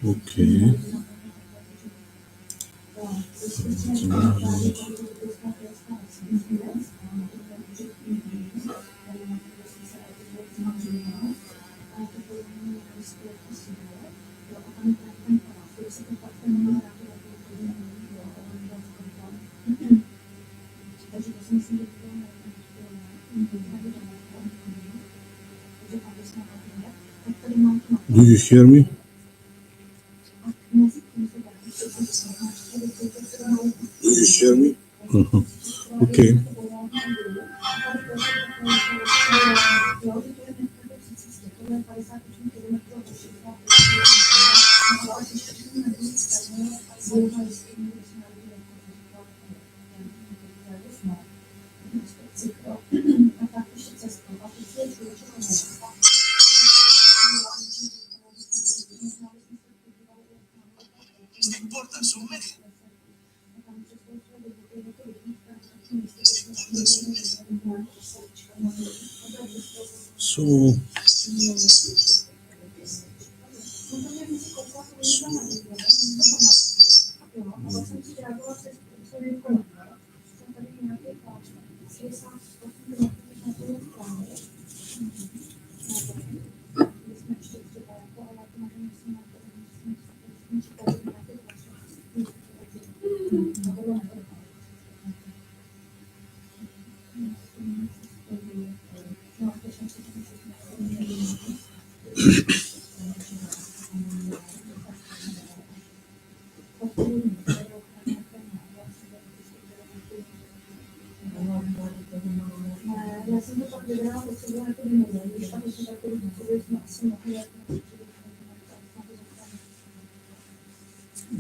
Okay. Do you hear me? Do you hear me? Okay. So,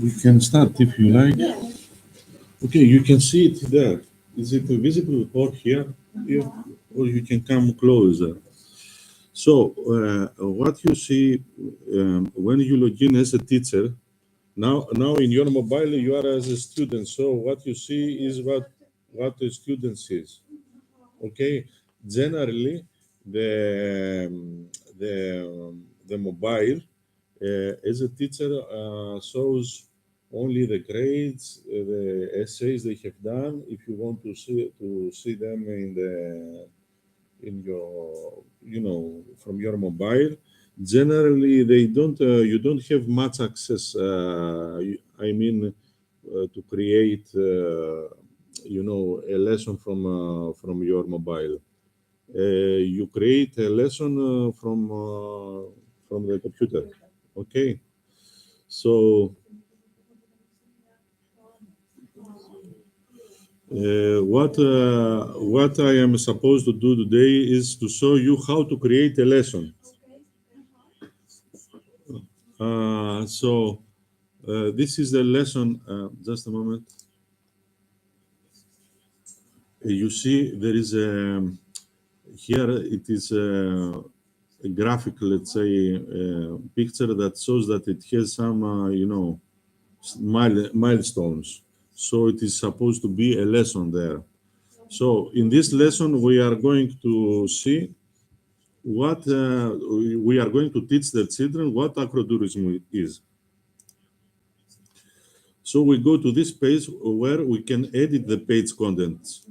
we can start if you like. Okay, you can see it there. Is it visible or here? Here? Or you can come closer. So, what you see when you log in as a teacher, now in your mobile you are as a student. So what you see is what the student sees. Okay, generally the mobile as a teacher shows only the grades, the essays they have done. If you want to see them in your from your mobile, generally they don't you don't have much access. I mean, to create a lesson from your mobile. You create a lesson from the computer. Okay, so what I am supposed to do today is to show you how to create a lesson. So this is the lesson. Just a moment. You see, there is here. It is a graphic, let's say, picture that shows that it has some, milestones. So it is supposed to be a lesson there. So in this lesson, we are going to see what we are going to teach the children what agrotourism is. So we go to this page where we can edit the page contents.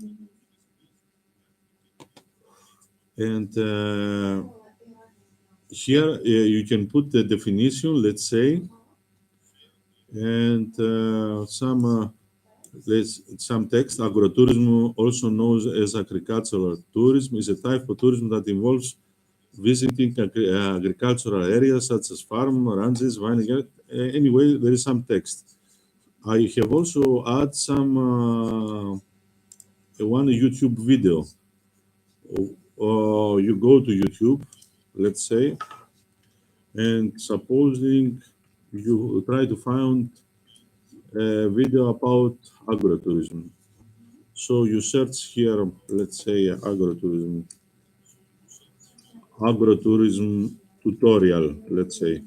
And here you can put the definition, let's say, and some text. Agrotourism, also known as agricultural tourism, is a type of tourism that involves visiting agricultural areas such as farm, ranches, vineyard. Anyway, there is some text. I have also add some one YouTube video. You go to YouTube, let's say, and supposing you try to find a video about agrotourism. So you search here, let's say agrotourism tutorial, let's say.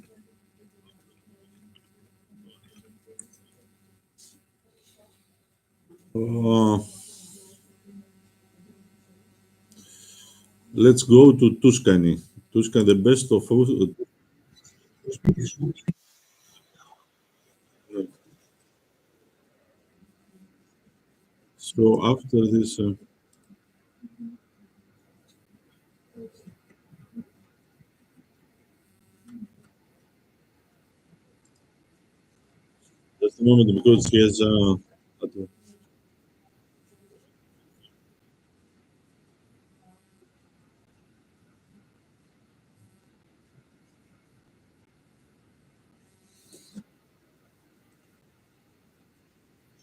Uh, let's go to Tuscany. Tuscany, the best of food. So after this, just a moment because he has. So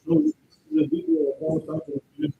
this is a video about agrotourism.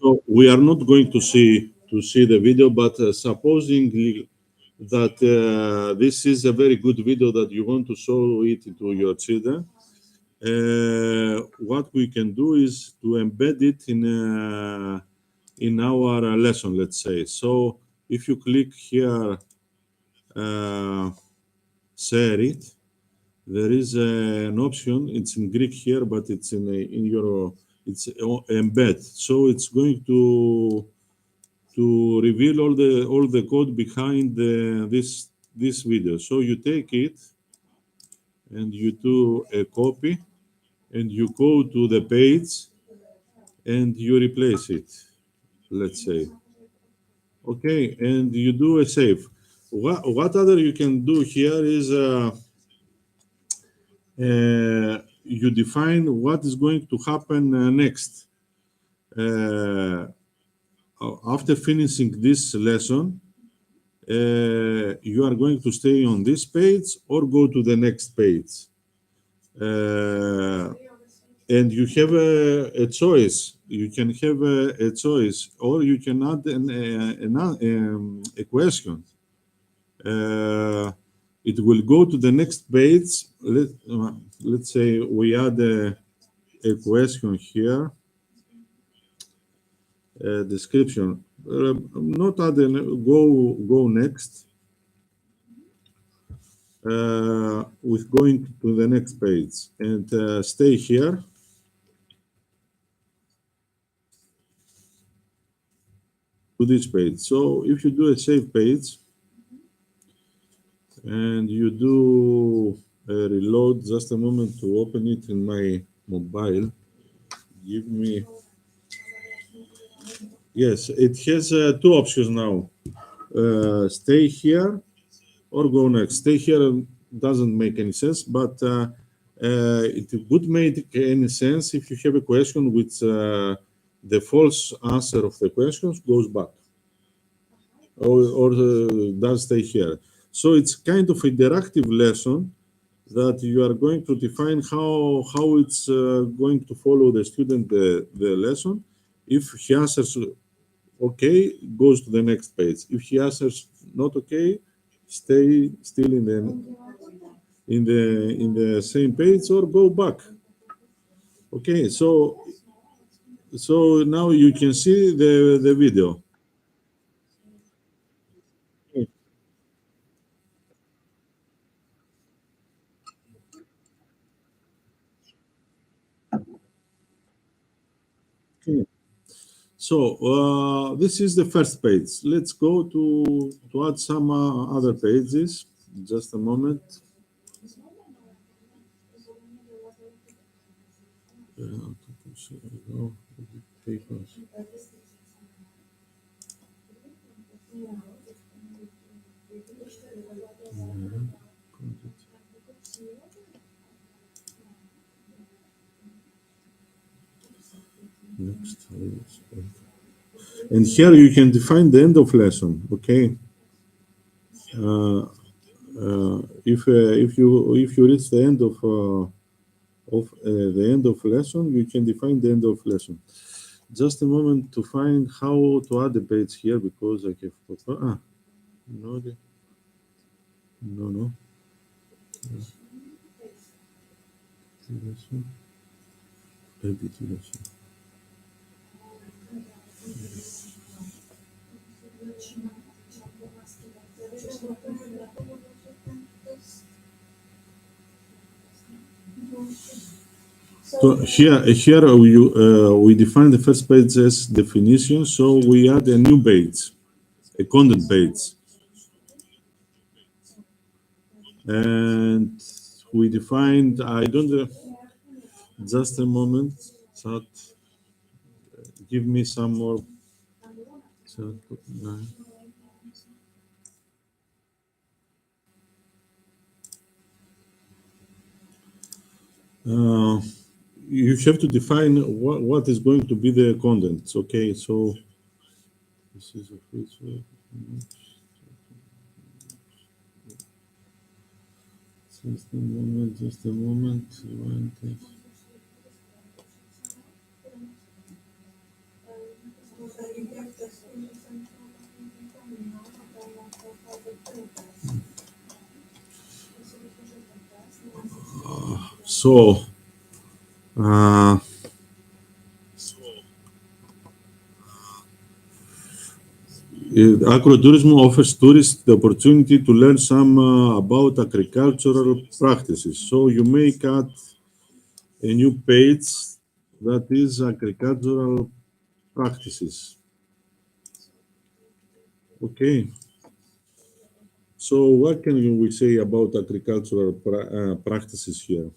So we are not going to see the video, but supposing that this is a very good video that you want to show it to your children, what we can do is to embed it in our lesson, let's say. So if you click here, uh, share it, there is an option. It's in Greek here, but it's in your it's embed. So it's going to reveal all the code behind this video. So you take it and you do a copy and you go to the page and you replace it, let's say. Okay, and you do a save. What other you can do here is you define what is going to happen next. After finishing this lesson, you are going to stay on this page or go to the next page. Uh, and you have a choice. You can have a choice, or you can add a question. It will go to the next page. Let's say we add a question here, description. Not add go next. With going to the next page and stay here. To this page. So if you do a save page and you do a reload, just a moment to open it in my mobile. Give me. Yes, it has two options now. Stay here or go next. Stay here doesn't make any sense, but it would make any sense if you have a question which the false answer of the questions goes back or does stay here. So it's kind of interactive lesson that you are going to define how it's going to follow the student the lesson. If he answers okay, goes to the next page. If he answers not okay, stay still in the same page or go back. Okay, so now you can see the video. Okay. So this is the first page. Let's go to add some other pages. Just a moment. Papers. Next. And here you can define the end of lesson. Okay. If you reach the end of the end of lesson, you can define the end of lesson. Just a moment to find how to add the page here because I have forgotten. No, no. Edit lesson. So here we define the first page as definition. So we add a new page, a content page, and we defined. I don't. Just a moment. Chat. Give me some more. Chat. You have to define what is going to be the content. Okay, so this is a feature. Just a moment. Just a moment. So. Agrotourism offers tourists the opportunity to learn some about agricultural practices. So you make add a new page that is agricultural practices. Okay. So what can we say about agricultural practices here?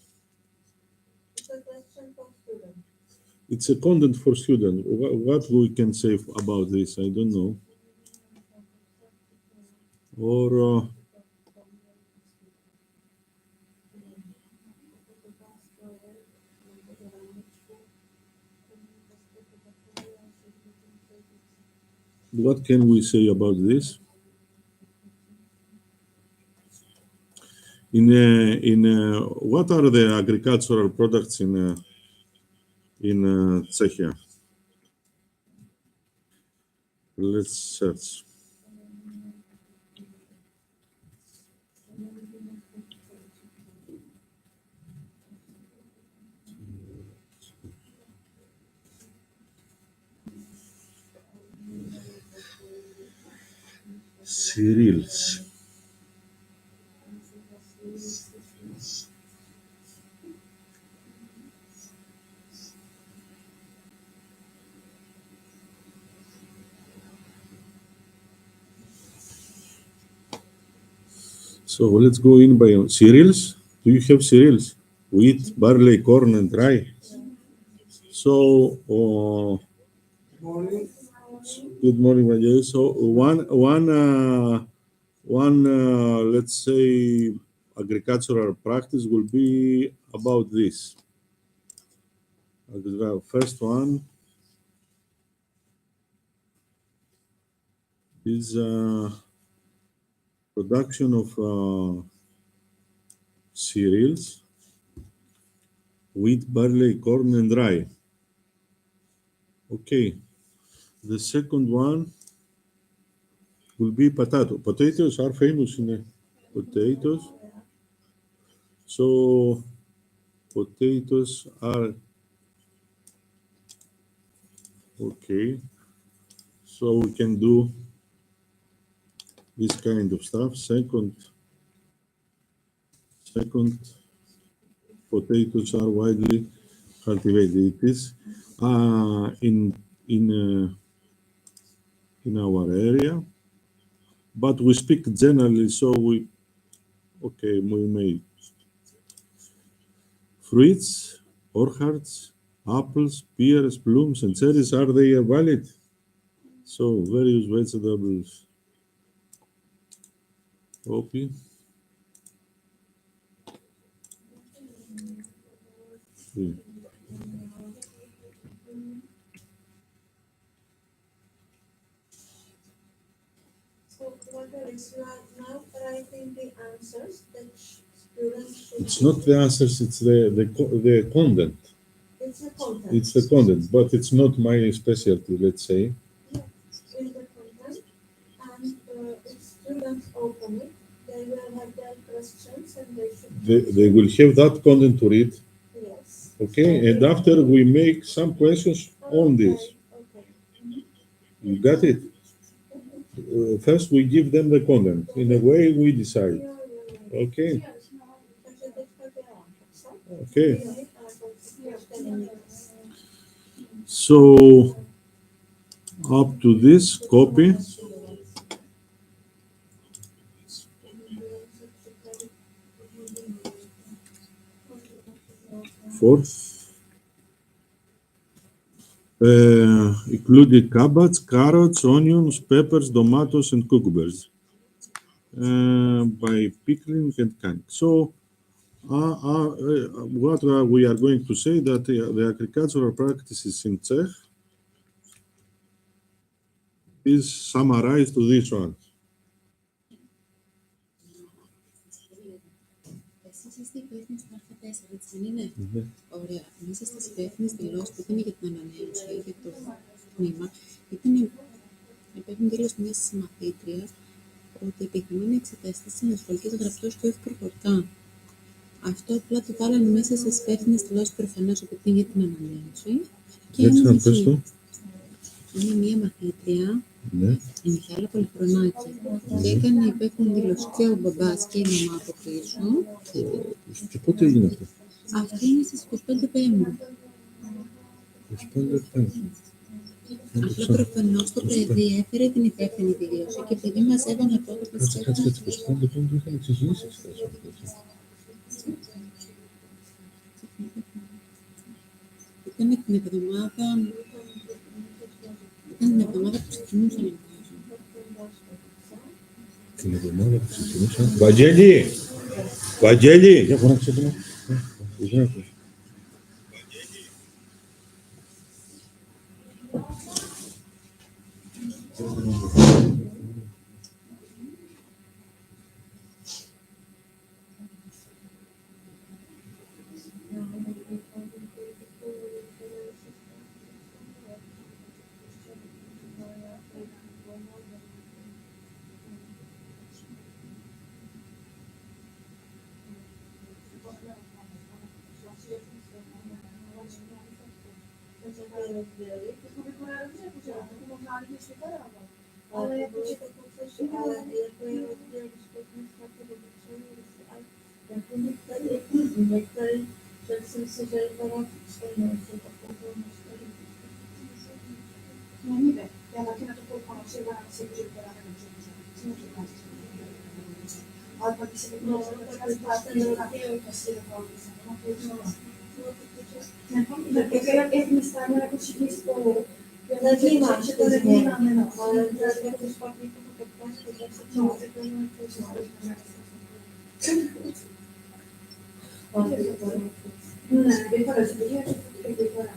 It's a content for students. What we can say about this? I don't know. Or what can we say about this? What are the agricultural products in Czechia? Let's search. Cereals. So let's go in by cereals. Do you have cereals? Wheat, barley, corn, and rye. So, good morning, Valerie. So let's say, agricultural practice will be about this. The first one is production of cereals, wheat, barley, corn, and rye. Okay. The second one will be potato. Potatoes are famous in the potatoes. So potatoes are okay. So we can do this kind of stuff. Second, potatoes are widely cultivated. It is in our area, but we speak generally. So we may fruits, orchards, Apples, pears, plums, and cherries, are they valid? So various vegetables. Copy. Hmm. So what is you are now writing the answers that students should. It's not the answers, it's the content. It's the content. It's the content, but it's not my specialty, let's say. Yes, in the content, and if students open it, they will have their questions and they should. They will have that content to read, Yes. okay? And after we make some questions on this. Okay. You got it? First, we give them the content. In a way, we decide. Okay? Okay. So, up to this, copy. Fourth, included cabbage, carrots, onions, peppers, tomatoes, and cucumbers by pickling and canning. So, what we are going to say that the agricultural practices in Czech is summarized to this one. Εσείς είστε υπεύθυνοι στο Α4, έτσι δεν είναι? Ναι. Ωραία. Μέσα στις υπεύθυνες δηλώσεις που ήταν για την ανανέωση, για το τμήμα, ήταν υπεύθυνη δήλωση μιας συμμαθήτριας ότι επιθυμεί να εξεταστεί στις ανασχολικές γραπτός και όχι προφορικά. Αυτό απλά το βάλανε μέσα στις υπεύθυνες δηλώσεις προφανώς ότι είναι για την ανανέωση. Και Έτσι να πες το. είναι μια μαθήτρια, Ναι. η Μιχαήλα Πολυχρονάκη, και έκανε υπεύθυνη δήλωση και ο μπαμπάς και η μαμά από πίσω. Και πότε έγινε αυτό? Αυτό είναι στις 25 Πέμπτου. 25 Πέμπτου. Απλά προφανώς το παιδί έφερε την υπεύθυνη δήλωση και επειδή μαζεύαμε τότε τις Κάτσε, 25 Πέμπτου είχαν ξεκινήσει τις θέσεις. Ήταν την εβδομάδα που ξεκινούσαν οι Την εβδομάδα που ξεκινούσαν. Βαγγέλη! Βαγγέλη! Για φωνάξε το. Ale jakože pokud seš, ale jako je rozdíl, když pěkně ztratí do jako některý, řekl jsem si, že je to stejné, že takové to nestaví. No nevím, já taky na to koukám, třeba na si, že vypadá nevím, ale pak si No, tak ten rozdíl, asi jak my stáváme jako všichni spolu, nevnímám, že to nevnímáme, no. ale to jako špatný to podcast, tak se to řekneme, Ne, vypadá, že vypadá.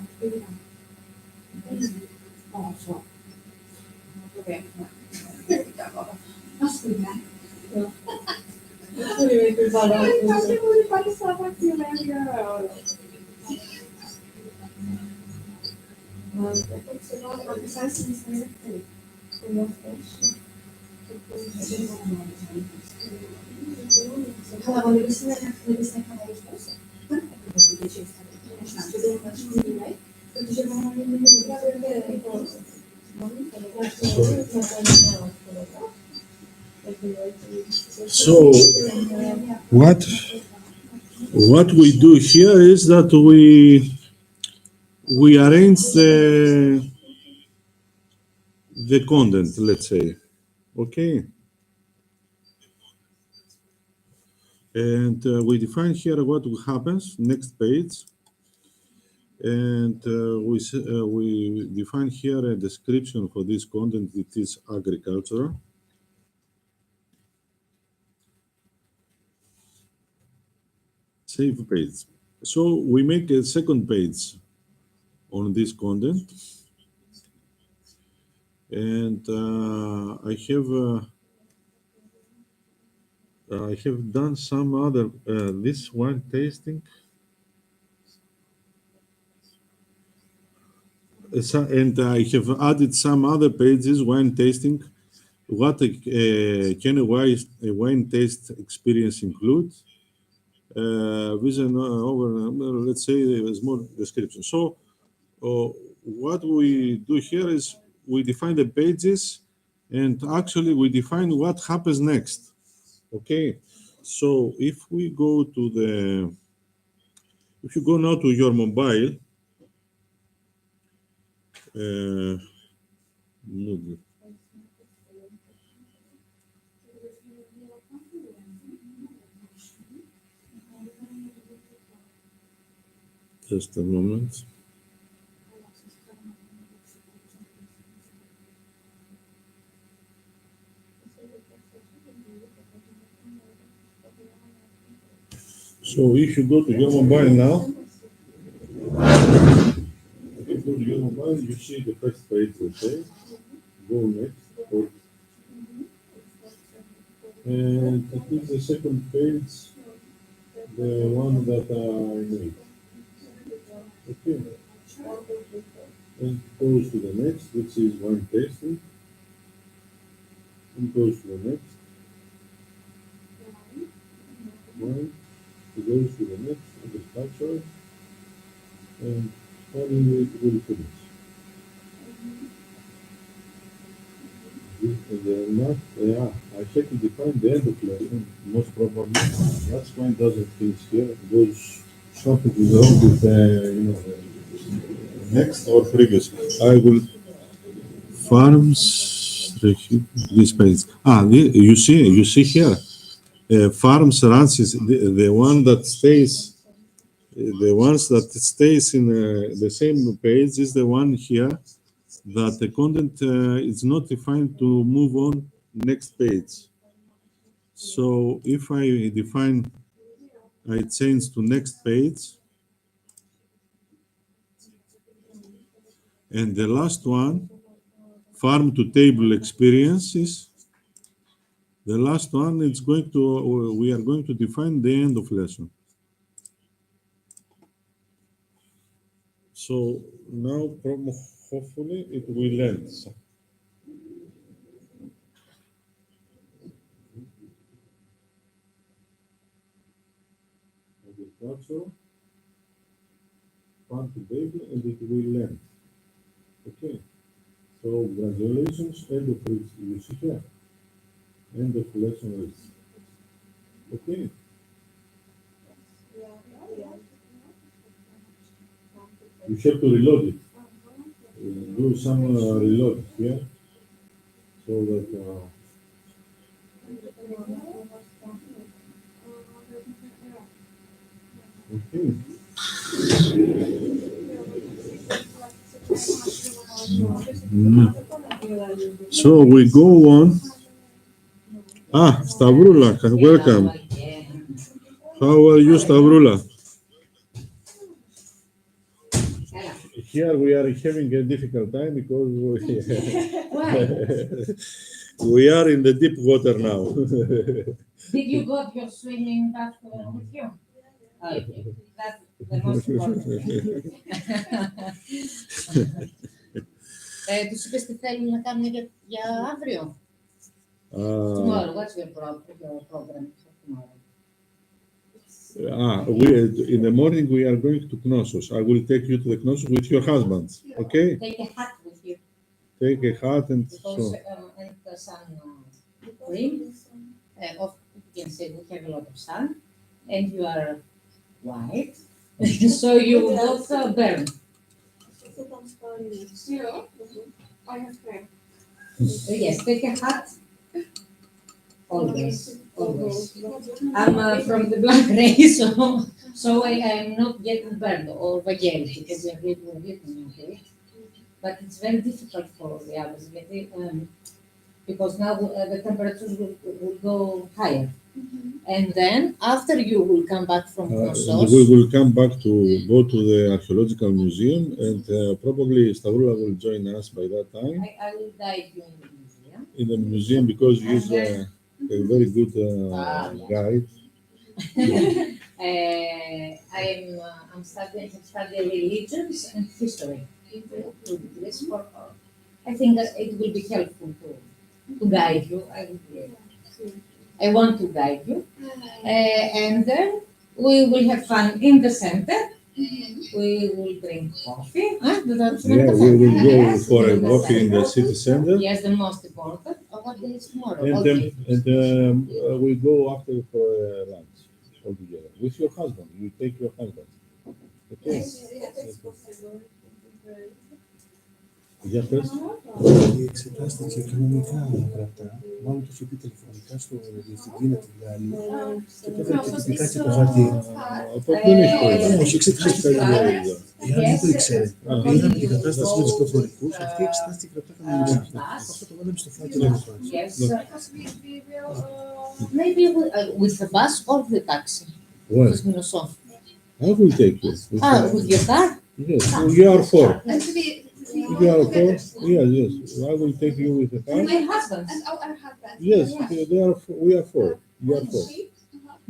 No, co? No to vím, ne. Aspoň ne. nevím, jak vypadá. To se bude 50 akcí, jo. Jako třeba Napisali si nic neřekli. Ale oni by si nechali rozpočet. Možná, že by nechali, protože ona mě So, what we do here is that we arrange the content, let's say, okay? And we define here what happens, next page. And we define here a description for this content. It is agricultural. Save page. So we make a second page on this content, and I have done some other this wine tasting. And I have added some other pages, wine tasting. What can a wine taste experience include? With an over, let's say, a small description. So, what we do here is we define the pages, and actually we define what happens next. Okay, so if we go to if you go now to your mobile, no, just a moment. So if you go to your mobile now, if you go to your mobile, you see the first page, okay? Go next. And it is the second page, the one that I made. Okay. And goes to the next, which is wine tasting. And goes to the next. Wine. It goes to the next, agriculture. And finally it will finish. I have to define the end of lesson, most probably. That's why it doesn't finish here. It goes something wrong with next or previous. I will farms this page. You see here. Farms runs is the one that stays. The ones that stays in the same page is the one here that the content is not defined to move on next page. So if I define, I change to next page, and the last one, farm to table experiences. The last one is going to, we are going to define the end of lesson. So now, hopefully, it will end. Agriculture, farm to table, and it will end. Okay. So congratulations, end of reach. You see here. End of lesson reach. Okay. You have to reload it. Do some reload here, so that okay. So we go on. Stavroula, welcome. How are you, Stavroula? Here we are having a difficult time because we are in the deep water now. Did you got your swimming back with you? Okay, that's the most important. Τους είπες τι θέλουν να κάνουν για αύριο? Tomorrow, what's your program for tomorrow? In the morning we are going to Knossos. I will take you to the Knossos with your husband. Okay? Take a hat with you. Take a hat and because, and sun cream. You can say we have a lot of sun, and you are white, so you will also burn. Zero. I have cream. Yes, take a hat. Always, always. I'm from the black race, so I am not getting burned or Vangeli because we are getting okay. But it's very difficult for the others because now the temperatures will go higher. And then after you will come back from Knossos, we will come back to go to the archaeological museum, and probably Stavroula will join us by that time I will guide you in the museum. in the museum because he's a very good guide. I'm studying religions and history. I think that it will be helpful to guide you. I want to guide you. And then we will have fun in the center. We will drink coffee. Yeah, we will go for a coffee in the city center, Yes, the most important. What day is tomorrow? and we go after for lunch all together with your husband. You take your husband. Okay. Για πες. Εξετάστηκε κανονικά γραπτά. Μάλλον το είχε πει τηλεφωνικά στο διευθυντή να τη βγάλει. Και το έφερε τυπικά και το χαρτί. Αυτό δεν έχει πρόβλημα. Όχι, εξετάστηκε γραπτά. Εάν δεν το ήξερε, είδαμε την κατάσταση με τους προφορικούς, αυτή εξετάστηκε γραπτά κανονικά. Αυτό το βάλαμε στο φάκελο μας. Yes. Maybe with the bus or the taxi. Well, With Knossos. I will take you. With your car? Yes, you are four. And to be You are four. Yes. I will take you with the car. My husband. and our husband. Yes, they are. We are four. You are four.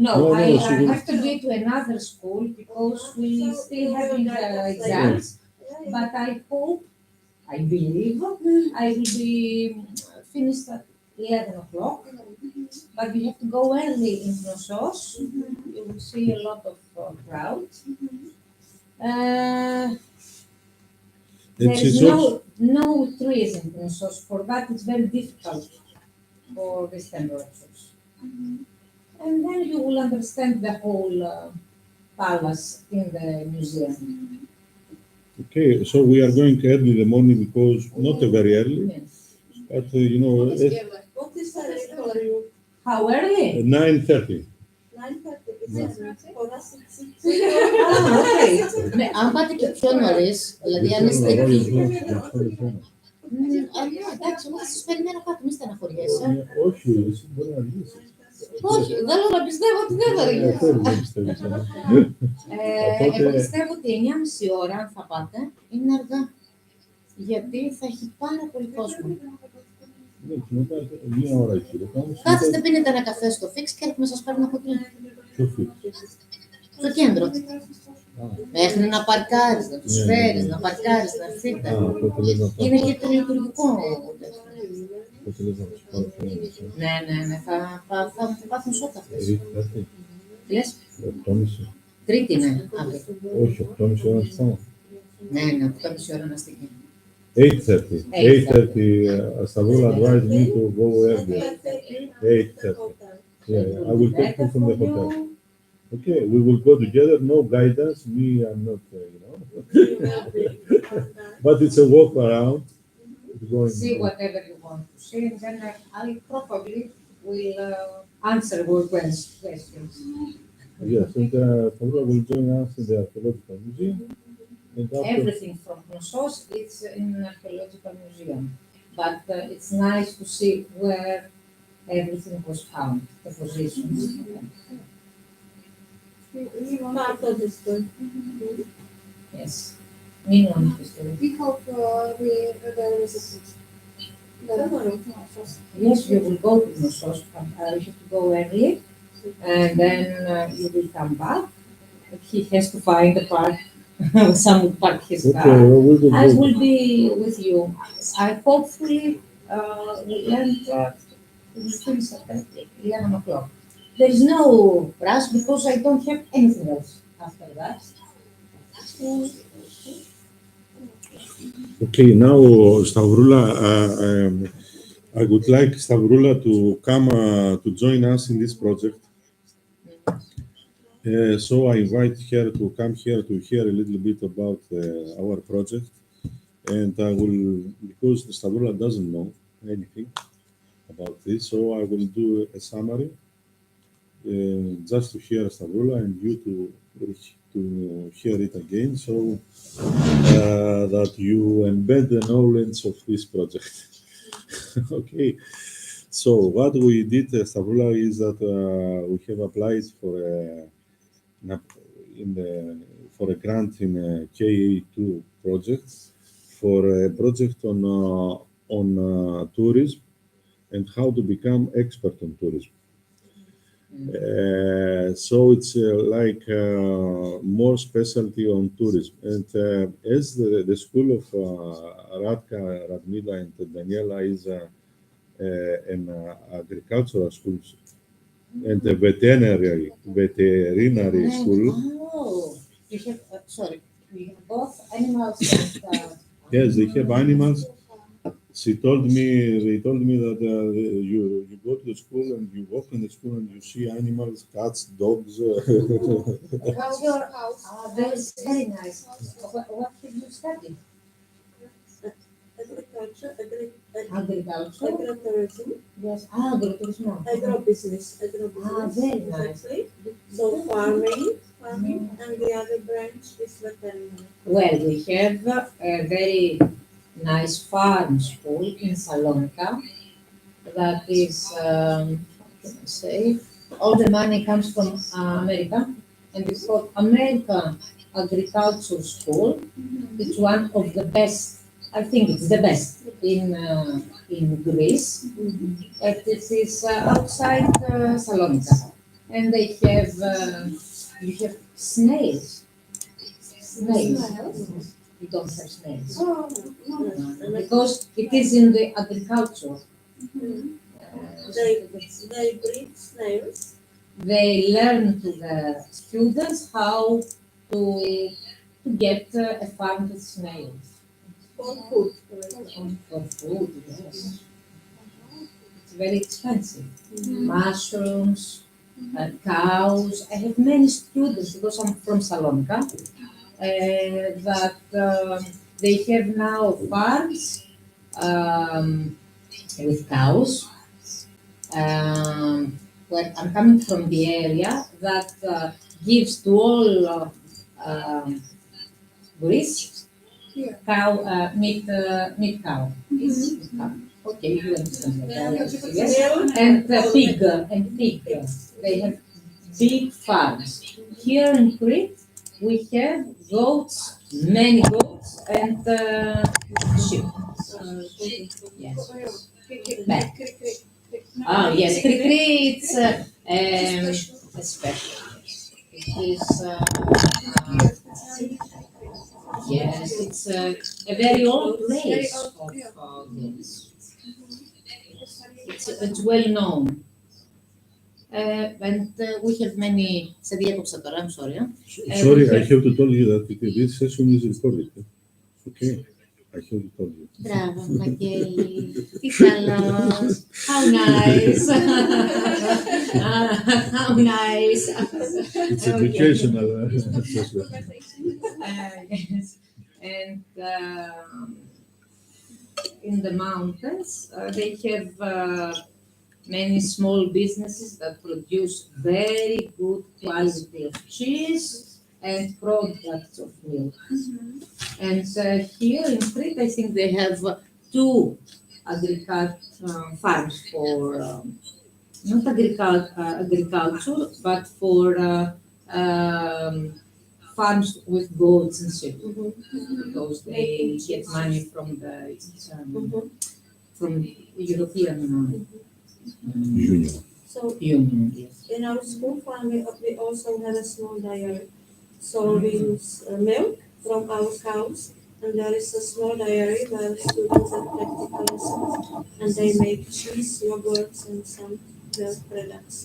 No, No, I she will- have to be to another school because we still having exams. But I hope, I believe, I will be finished at 11 o'clock. But you have to go early in Knossos. You will see a lot of crowd. There And is she's also. no trees in Knossos. For that, it's very difficult for these temperatures. And then you will understand the whole palace in the museum. Okay, so we are going early in the morning because not very early, Yes. but you know, What is the rate for you? How early? 9:30. 9:30. For us, it's Okay. Ναι, αν πάτε και πιο νωρίς, δηλαδή αν είστε εκεί. Εντάξει, εγώ θα σας περιμένω κάτω, μη στεναχωριέσαι. Όχι, εσύ μπορεί να αργήσεις. Όχι, θέλω να πιστεύω ότι δεν θα αργήσω. Αυτό δεν πιστεύεις. Εγώ πιστεύω ότι 9:30 ώρα, αν θα πάτε, είναι αργά. Γιατί θα έχει πάρα πολύ κόσμο. Ναι, μετά μια ώρα εκεί. Κάθεστε, πίνετε ένα καφέ στο φίξ και έρχομαι να σας πάρω από εκεί. Στο κέντρο. Μέχρι να παρκάρεις, να τους φέρεις, να παρκάρεις, να έρθετε. Είναι και το λειτουργικό. Ναι, θα πάθουν σοκ αυτές. Τι λες? 8:30. Τρίτη είναι αύριο. Όχι, 8:30 ώρα στο. Ναι, 8:30 ώρα να είστε εκεί. 8:30. 8:30. Stavroula advised me to go early. 8:30. Yeah, I will take you from the hotel. Okay, we will go together. No guidance. Me, I'm not, but it's a walk around. See whatever you want to see, and then I probably will answer your questions. Yes, and Stavroula will join us in the archaeological museum. And after, Everything from Knossos is in an archaeological museum, but it's nice to see where everything was found, the positions. part of the story. Yes, minimum history. We hope the resistance. Yes, you will go to Knossos. You have to go early, and then you will come back. He has to find the park. Some will park his okay, car. we will I go. will be with you. I hopefully will end. Will finish at 11 o'clock. There is no rush because I don't have anything else after that. Okay, now Stavroula, I would like Stavroula to come to join us in this project. So I invite her to come here to hear a little bit about our project, and I will, because Stavroula doesn't know anything about this. So I will do a summary just to hear Stavroula and you to hear it again, so that you embed the knowledge of this project. Okay. So what we did, Stavroula, is that we have applied for a grant in a KA2 project for a project on tourism and how to become expert on tourism. So it's like more specialty on tourism. And as the school of Radka, Radmila, and Daniela is an agricultural school and a veterinary school. Oh, you have, sorry, you have both animals and... Yes, they have animals. They told me that you go to the school and you walk in the school and you see animals, cats, dogs. How's your house? Very nice. What have you studied? Agriculture, Agriculture? agritourism, Yes. Agritourism. agrobusiness, very nice. exactly. So farming, and the other branch is veterinary. Well, we have a very nice farm school in Salonika that is, how can I say, all the money comes from America, and it's called American Agriculture School. It's one of the best, I think it's the best in Greece, but it is outside Salonika, and they have, you have snails. Snails. We don't have snails. Because it is in the agriculture. They breed snails. They learn to the students how to get a farm with snails. For food, for example. For food, yes. It's very expensive. Mushrooms, cows. I have many students because I'm from Salonika. That they have now farms with cows. Well, I'm coming from the area that gives to all Greece cow meat cow. Meat cow. Okay, you understand that. Yes. And pig. They have big farms. Here in Crete, we have goats, many goats, and sheep. Yes. Back. Oh, yes, Crete, it's special. It is, yes, it's a very old place of this. It's well known. And we have many. Σε διέκοψα τώρα, I'm sorry. Sorry, I have to tell you that this session is recorded. Okay, I have to tell you. Μπράβο, Βαγγέλη. Τι καλός. How nice. How nice. It's educational session. Yes. And in the mountains, they have many small businesses that produce very good quality of cheese and products of milk. And here in Crete, I think they have two farms for not agriculture, but for farms with goats and sheep, because they get money from the from European Union. So Union. Yes. in our school farm, we also have a small dairy. So we use milk from our cows, and there is a small dairy where students have practical lessons, and they make cheese, yogurts, and some milk products.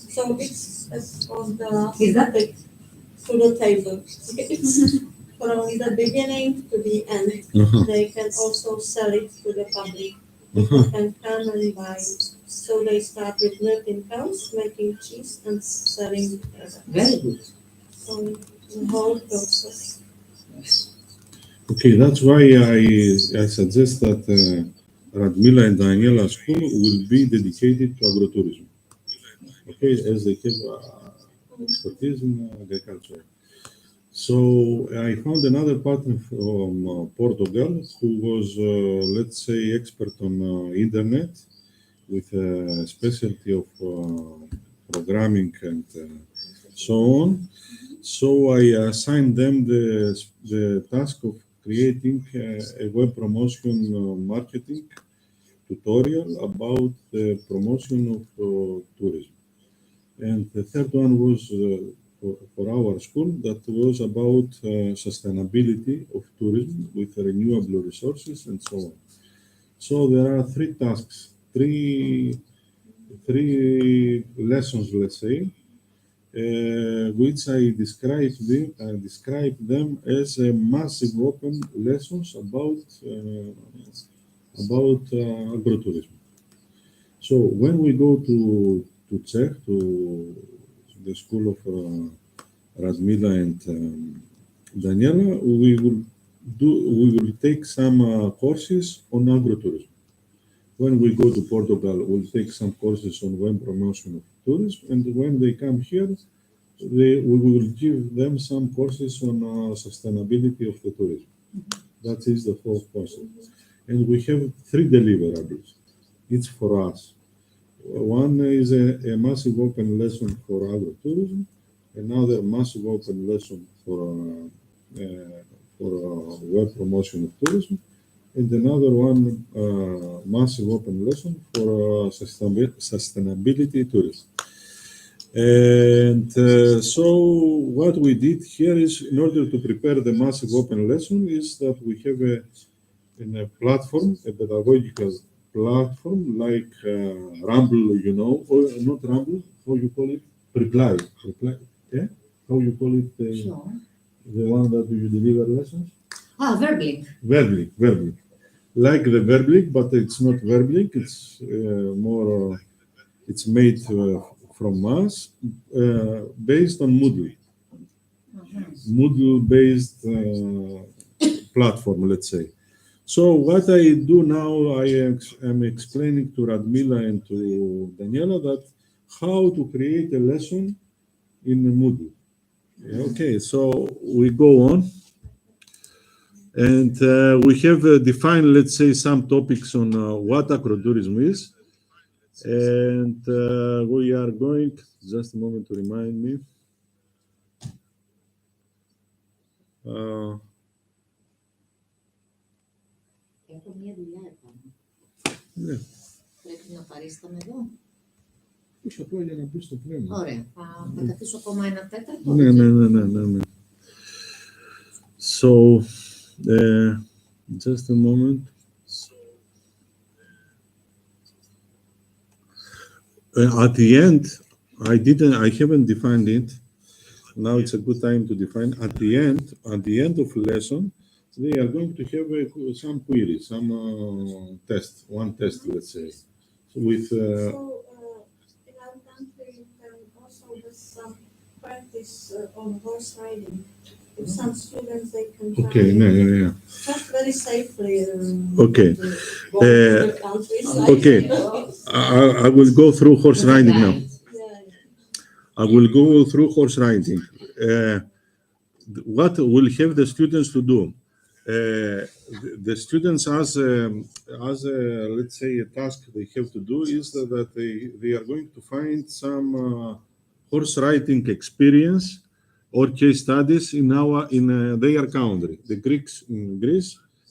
So it's on the Is that to the table. It's from the beginning to the end. They can also sell it to the public. People can come and buy it. So they start with milking cows, making cheese, and selling products. very good? So the whole process. Yes. Okay, that's why I suggest that Radmila and Daniela school will be dedicated to agrotourism. Okay, as they have expertise in agriculture. So I found another partner from Portugal who was, let's say, expert on internet with a specialty of programming and so on. So I assigned them the task of creating a web promotion marketing tutorial about the promotion of tourism. And the third one was for our school that was about sustainability of tourism with renewable resources and so on. So there are three tasks, three lessons, let's say, which I describe them as a massive open lessons about agrotourism. So when we go to Czech, to the school of Radmila and Daniela, we will take some courses on agrotourism. When we go to Portugal, we'll take some courses on web promotion of tourism, and when they come here, we will give them some courses on sustainability of the tourism. That is the fourth concept. And we have three deliverables. It's for us. One is a massive open lesson for agrotourism, another massive open lesson for web promotion of tourism, and another one massive open lesson for sustainability tourism. And so what we did here is, in order to prepare the massive open lesson, is that we have a platform, a pedagogical platform like Rumble, you know, or not Rumble, how you call it? Reply, yeah? How you call it? Sure. The one that you deliver lessons? Verblink. Verblink. Like the Verblink, but it's not Verblink, it's more, it's made from us, based on Moodle. Moodle-based platform, let's say. So what I do now, I am explaining to Radmila and to Daniela that how to create a lesson in Moodle. Okay, so we go on. And we have defined, let's say, some topics on what agrotourism is. And we are going, just a moment to remind me. Έχω μία δουλειά επάνω. Ναι. Πρέπει να παρίσταμε εδώ. Όχι, απλά για να μπει στο πνεύμα. Ωραία. Θα καθίσω ακόμα ένα τέταρτο. Ναι. So, just a moment. At the end, I haven't defined it. Now it's a good time to define. At the end of lesson, they are going to have some queries, some one test, let's say. With So, in our country, you can also do some practice on horse riding. If some students, they can try okay, yeah. just very safely. Okay. Go to the countryside. Okay. I will go through horse riding now. Yeah. I will go through horse riding. What will have the students to do? The students, as let's say a task they have to do is that they are going to find some horse riding experience or case studies in their country. The Greeks in Greece,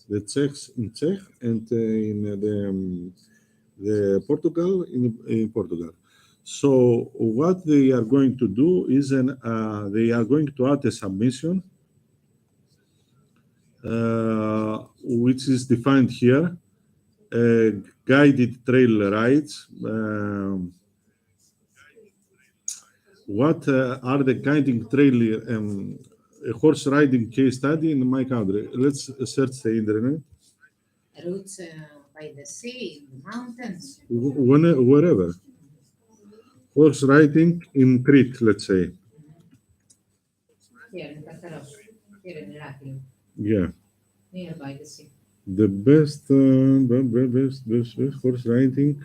the Czechs in Czech, and in the Portugal in Portugal. So what they are going to do is they are going to add a submission, which is defined here, guided trail rides. What are the guiding trail horse riding case study in my country? Let's search the internet. Routes by the sea, in the mountains. Wherever. Horse riding in Crete, let's say. Here in Tartaros, here in Heraklion, Yeah. near by the sea. The best horse riding.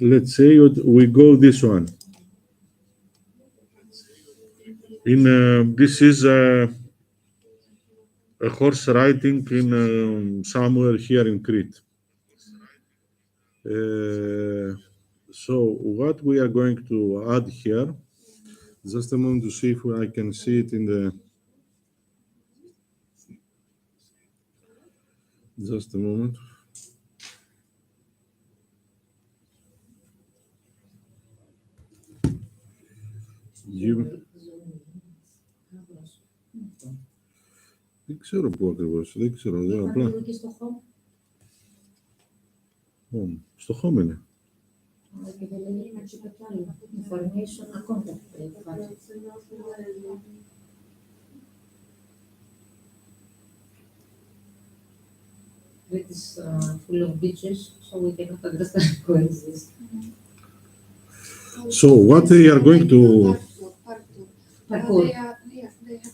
Let's say we go this one. This is a horse riding in somewhere here in Crete. So what we are going to add here, just a moment to see if I can see it in the, just a moment. Δεν ξέρω πού ακριβώς, δεν ξέρω, απλά. Εδώ και στο home. Στο home είναι. Και δεν λέει να κάτι άλλο. Information, a contact. It is full of beaches, so we cannot understand where is this. So what they are going to, Parkour. They have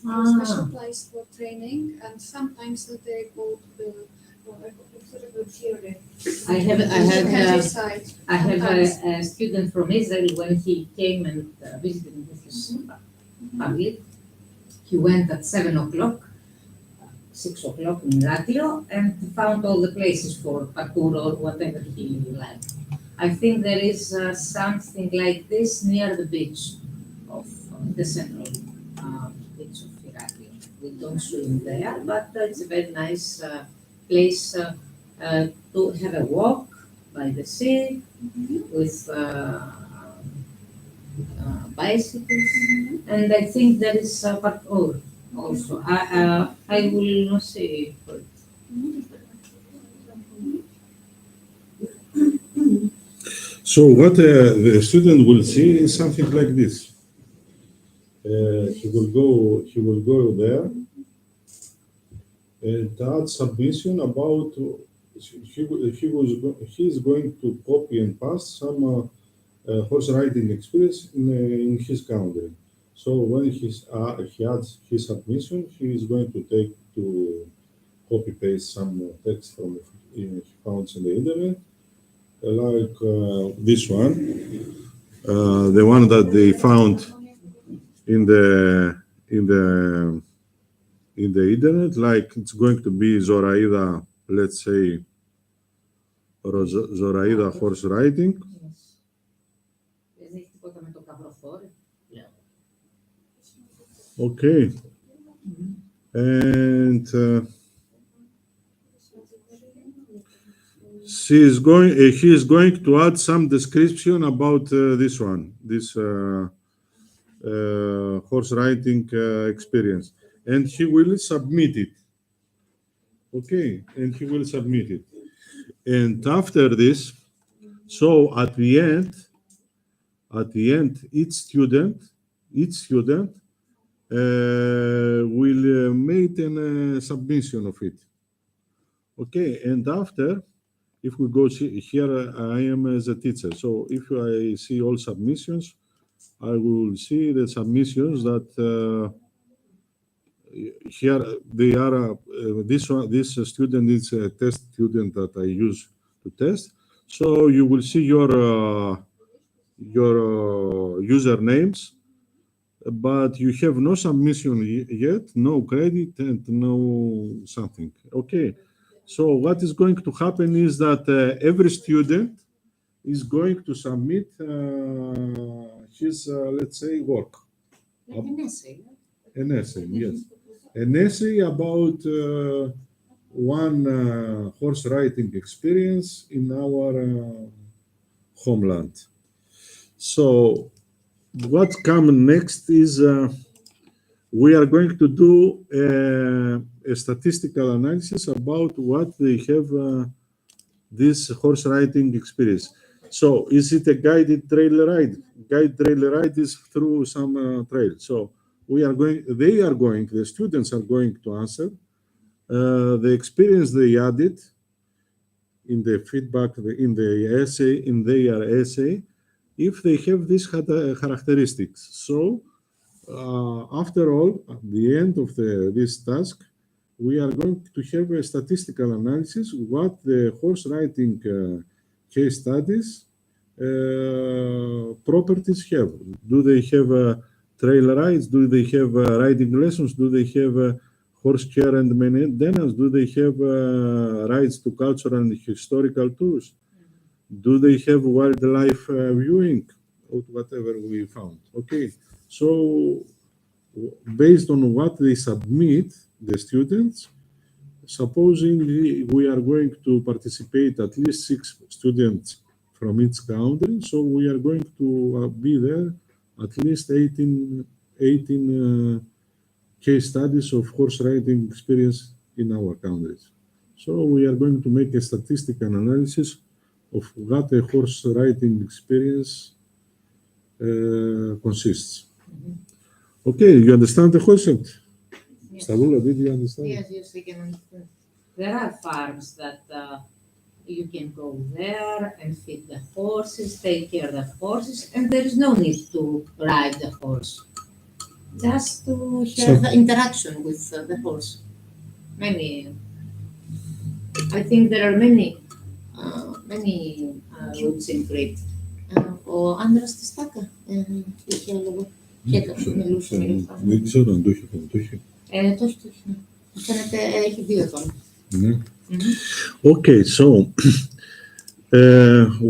a special place for training, and sometimes they go to the theory. I have Countryside. a student from Israel. When he came and visited this family, he went at 7 o'clock, 6 o'clock in Latio, and found all the places for parkour or whatever he liked. I think there is something like this near the beach of the central beach of Heraklion. We don't swim there, but it's a very nice place to have a walk by the sea with bicycles, and I think there is parkour also. I will not say for it. so what the student will see is something like this. He will go there and add submission about he is going to copy and paste some horse riding experience in his country. So when he adds his submission, he is going to copy paste some text from he found in the internet, like this one, the one that they found in the internet, like it's going to be Zoraida, let's say Zoraida horse riding. Δεν έχει τίποτα με το καβροφόρι. Okay. And he is going to add some description about this one, this horse riding experience, and he will submit it. Okay, and he will submit it. And after this, so at the end, each student will make a submission of it. Okay, and after, if we go here, I am as a teacher. So if I see all submissions, I will see the submissions that here they are. This student is a test student that I use to test. So you will see your usernames, but you have no submission yet, no credit, and no something. Okay. So what is going to happen is that every student is going to submit his, let's say, work. Like an essay. An essay, yes. An essay about one horse riding experience in our homeland. So what comes next is we are going to do a statistical analysis about what they have this horse riding experience. So is it a guided trail ride? Guided trail ride is through some trail. So the students are going to answer the experience they added in the feedback, in their essay, if they have these characteristics. So After all, at the end of this task, we are going to have a statistical analysis what the horse riding case studies properties have. Do they have trail rides? Do they have riding lessons? Do they have horse care and maintenance? Do they have rides to cultural and historical tours? Do they have wildlife viewing? Or whatever we found. Okay, so based on what they submit, the students, supposing we are going to participate at least 6 students from each country, so we are going to be there at least 18 case studies of horse riding experience in our countries. So we are going to make a statistical analysis of what a horse riding experience consists. Okay, you understand the concept? Yes. Stavroula, did you understand? Yes, yes, we can understand. There are farms that you can go there and feed the horses, take care of the horses, and there is no need to ride the horse. Just to have the interaction with the horse. Many, I think there are many routes in Crete. Ο άντρας της Τάκα είχε λόγο. Μιλούσε. Δεν ξέρω αν το έχει αυτό. Το έχει. Το έχει. Μου φαίνεται έχει 2 ετών. Ναι. Okay, so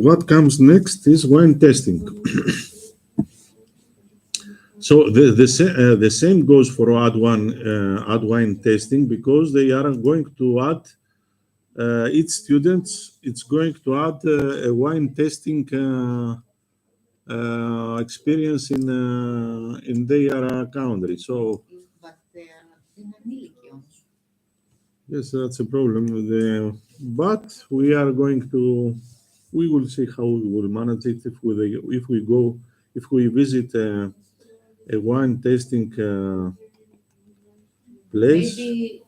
what comes next is wine testing. So the same goes for add wine testing because they are going to add each student it's going to add a wine testing experience in their country. So But είναι ανήλικοι όμως. yes, that's a problem. But we are going to, we will see how we will manage it if we visit a wine tasting place. Maybe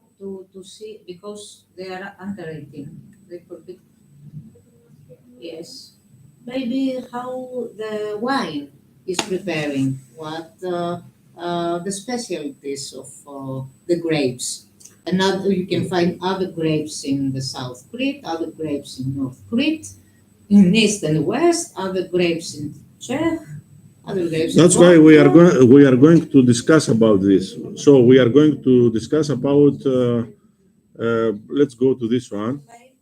to see, because they are under 18, they could be, yes. Maybe how the wine is preparing, what the specialties of the grapes. And now you can find other grapes in the South Crete, other grapes in North Crete, in East and West, other grapes in Czech, other grapes. That's why we are going to discuss about this. So we are going to discuss about. Let's go to this one. Wine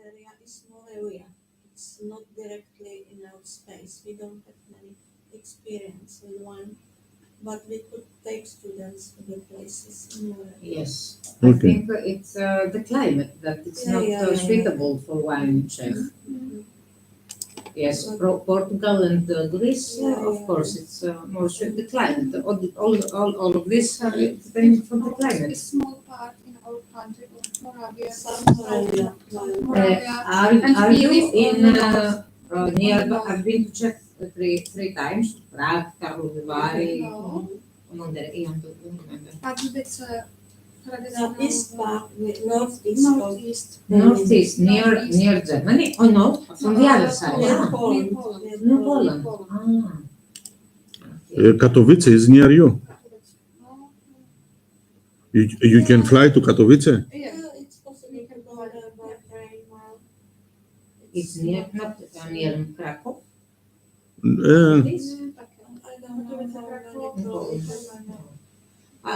area is small area. It's not directly in our space. We don't have many experience with wine, but we could take students to the places in our area. Yes, Okay. I think it's the climate that it's not suitable for wine in Czech. Yes, Portugal and Greece, of course, it's more suited the climate. All of this depends on the A climate. small part in our country of Moravia. Moravia. Moravia. Are we you live in on near? I've been to Czech three times. Prague, Karlovy Vary, No. Monterey. I don't remember. Pardubice, Now, east part, northeast, northeast. Northeast, near Germany. Oh no, from the other side. Near Ah, Poland. near Poland. Ah. Katowice is near you. You can fly to Katowice. Yeah. Yeah, it's possible to go there by train. It's near, not near Krakow. Uh, It is. I don't know how many kilometers. I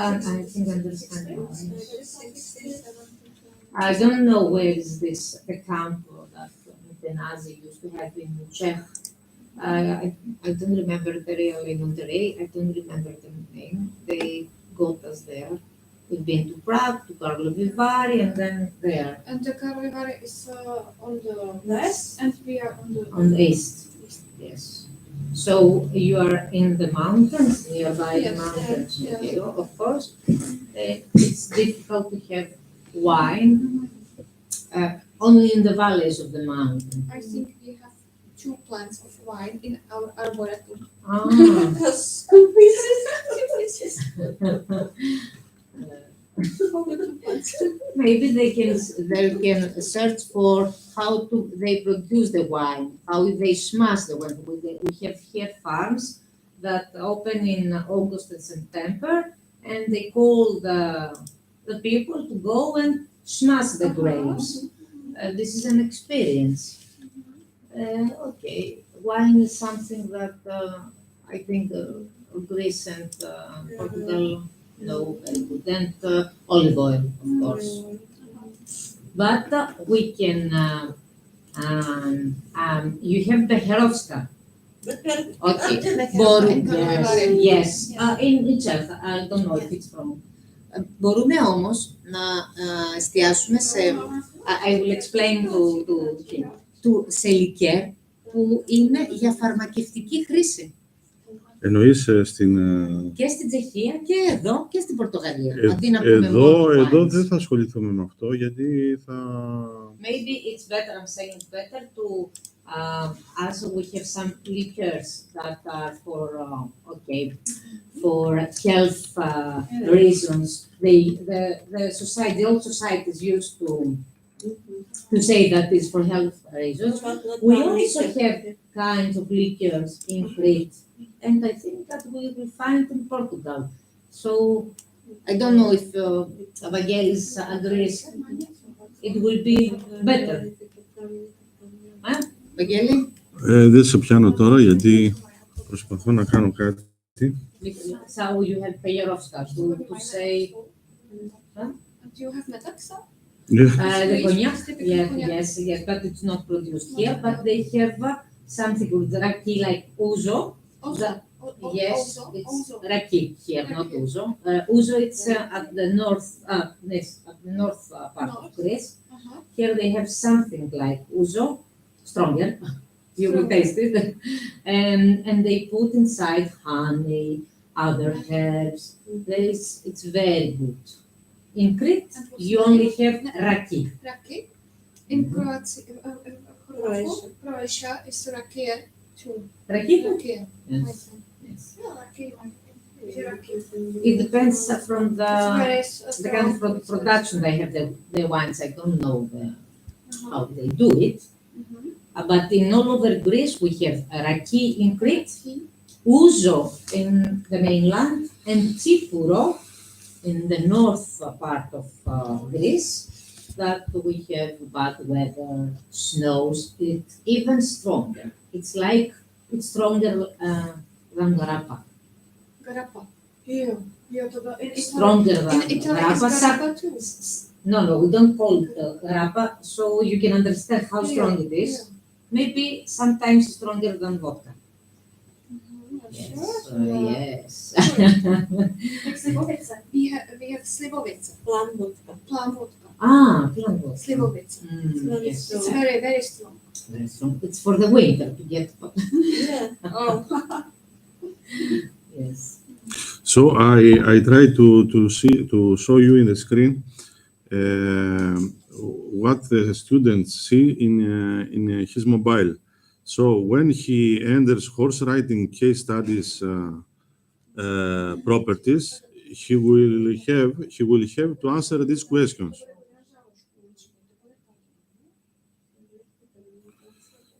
think I understand. I 60, don't know where is this the camp that the Nazi used to have in Czech. I don't remember the real in Monterey. I don't remember the name. They got us there. We've been to Prague, to Karlovy Vary, and then there And the Karlovy Vary is on the West? and we are on the east. Yes. So you are in the mountains, nearby the Yes, mountains. yes. Okay, of course, it's difficult to have wine only in the valleys of the mountain. I think we have 2 plants of wine in our arboretum. Ah. Because Maybe they can search for how to they produce the wine, how they smash the wine. We have here farms that open in August and September, and they call the people to go and smash the grapes. This is an experience. Okay, wine is something that I think Greece and Portugal know very good, and olive oil, of course. But we can. You have the Herovska. Okay, Boru, yes. In itself, I don't know if it's from. Μπορούμε όμως να εστιάσουμε σε, I will explain to him. σε λικέρ που είναι για φαρμακευτική χρήση. Εννοείς στην... Και στην Τσεχία και εδώ και στην Πορτογαλία. Ε, Αντί να πούμε εδώ μόνο wines. δεν θα ασχοληθούμε με αυτό, γιατί θα... Maybe it's better, I'm saying it's better to, also we have some liquors that are for, for health reasons. The society, all societies used to say that is for health reasons. We also have kinds of liquors in Crete, and I think that we will find in Portugal. So I don't know if Evangelis agrees. It will be better. Βαγγέλη, Δεν σε πιάνω τώρα, γιατί προσπαθώ να κάνω κάτι. So you have Peyerovska to say. Do you have metaxa? The cognac, yes, but it's not produced here. But they have something with raki like ouzo. Yes, it's raki here, not ouzo. Ouzo, it's at the north, part of Greece. Here they have something like ouzo, stronger. You will taste it, and they put inside honey, other herbs. It's very good. In Crete, you only have raki. Raki. In Croatia is rakia too. Raki? Rakia. Yes. Yeah, rakia. It depends from the kind of Strong. production they have the wines. I don't know how they do it. But in all over Greece, we have raki in Crete, ouzo in the mainland, and tsipuro in the north part of Greece, that we have bad weather, snows. It's even stronger. It's stronger than grappa. Grappa. Yeah. Stronger than In Italy is grappa. grappa too. No, we don't call it grappa, so you can understand how strong it is. Yeah. Maybe sometimes stronger than vodka. Sure. Yes. Like slivovica. We have slivovica. Plan vodka. Plum vodka. Plan vodka. Slivovica. Yes. It's very, very strong. Very strong. It's for the winter to get. Yeah. Oh. Yes. So I try to show you in the screen what the students see in his mobile. So when he enters horse riding case studies properties, he will have to answer these questions.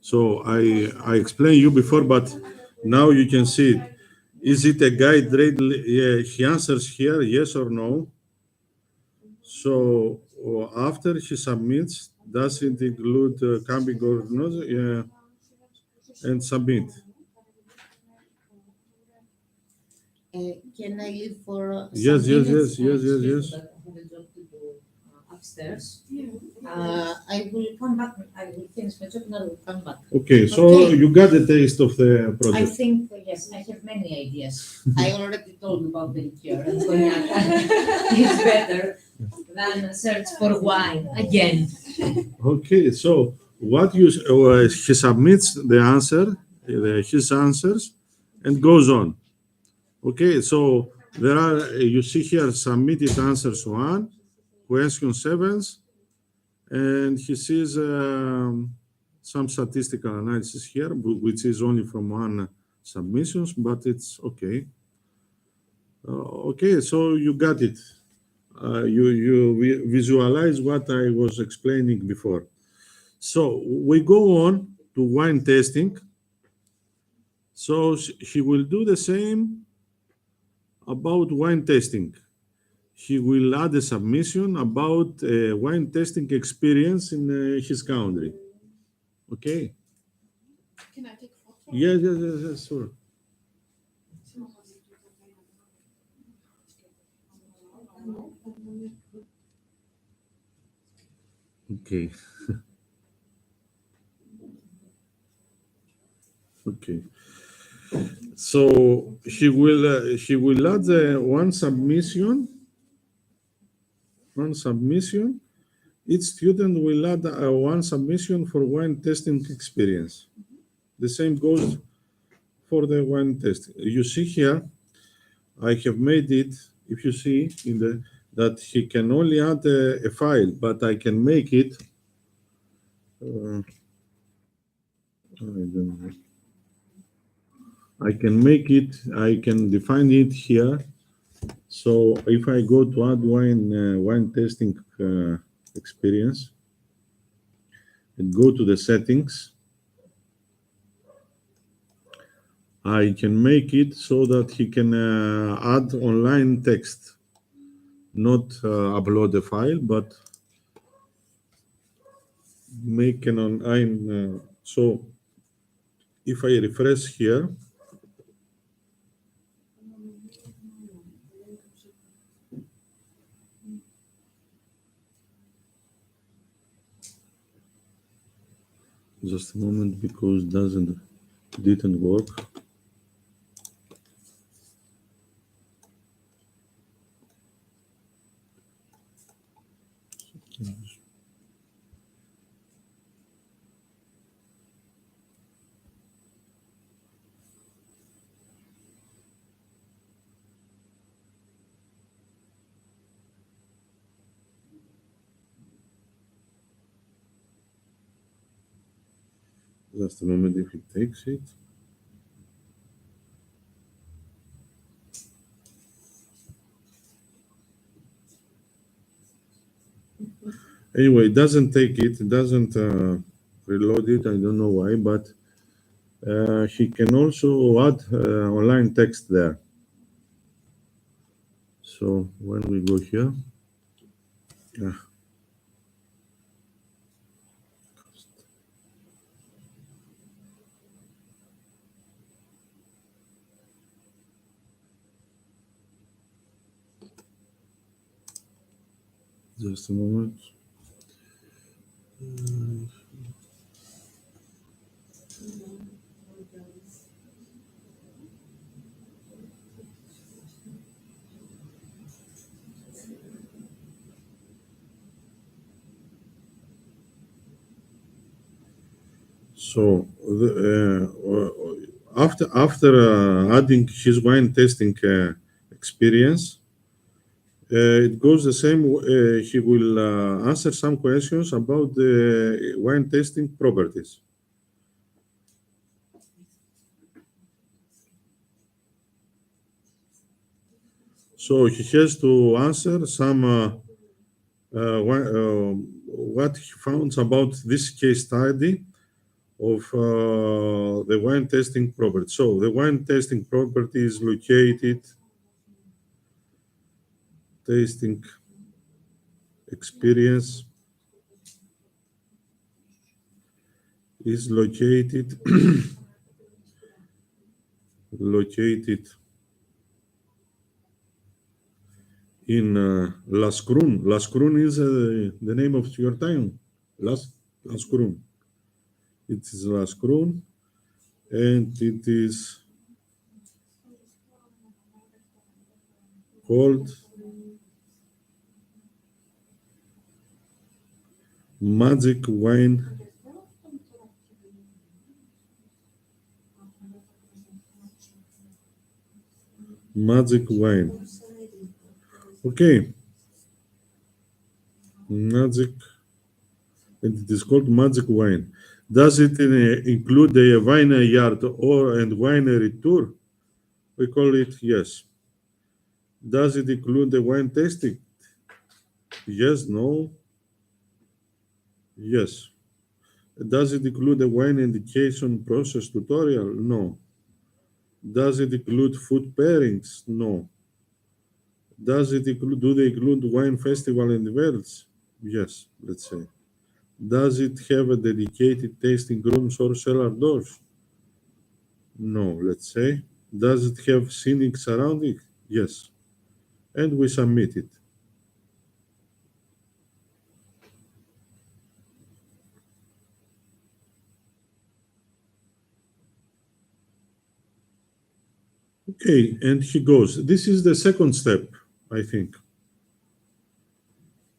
So I explained you before, but now you can see it. Is it a guide rail? He answers here, yes or no. So after he submits, does it include camping or not? And submit. Can I leave for Yes. some minutes? I have a job to do upstairs. I will come back. I will finish my job and I will come back. Okay, so Okay. you got a taste of the I project. think, yes, I have many ideas. I already told you about the liqueur and cognac. It's better than search for wine again. Okay, so what he submits the answer, his answers, and goes on. Okay, so there are, you see here, submitted answers 1, question 7, and he sees some statistical analysis here, which is only from 1 submissions, but it's okay. Okay, so you got it. You visualize what I was explaining before. So we go on to wine tasting. So he will do the same about wine testing. He will add a submission about wine testing experience in his country. Okay? Can I take a photo? Yes, sure. Okay. Okay. So he will add one submission. Each student will add one submission for wine testing experience. The same goes for the wine test. You see here, I have made it. If you see in the that he can only add a file, but I can make it. I don't know. I can make it. I can define it here. So if I go to add wine testing experience and go to the settings, I can make it so that he can add online text, not upload a file, but make an online. So if I refresh here, just a moment because didn't work. Just a moment if it takes it. Anyway, it doesn't take it. It doesn't reload it. I don't know why, but he can also add online text there. So when we go here, just a moment. So after adding his wine testing experience, it goes the same. He will answer some questions about the wine testing properties. So he has to answer some what he found about this case study of the wine testing property. So the wine testing property is located, tasting experience is located in Lascrum. Lascrum is the name of your town. Lascrum. It is Lascrum, and it is called Magic Wine. Magic Wine. Okay. Magic, and it is called Magic Wine. Does it include a vineyard and winery tour? We call it yes. Does it include the wine tasting? Yes, no. Yes. Does it include the wine indication process tutorial? No. Does it include food pairings? No. Do they include wine festival and events? Yes, let's say. Does it have a dedicated tasting rooms or cellar doors? No, let's say. Does it have scenic surroundings? Yes. And we submit it. Okay, and he goes. This is the second step, I think.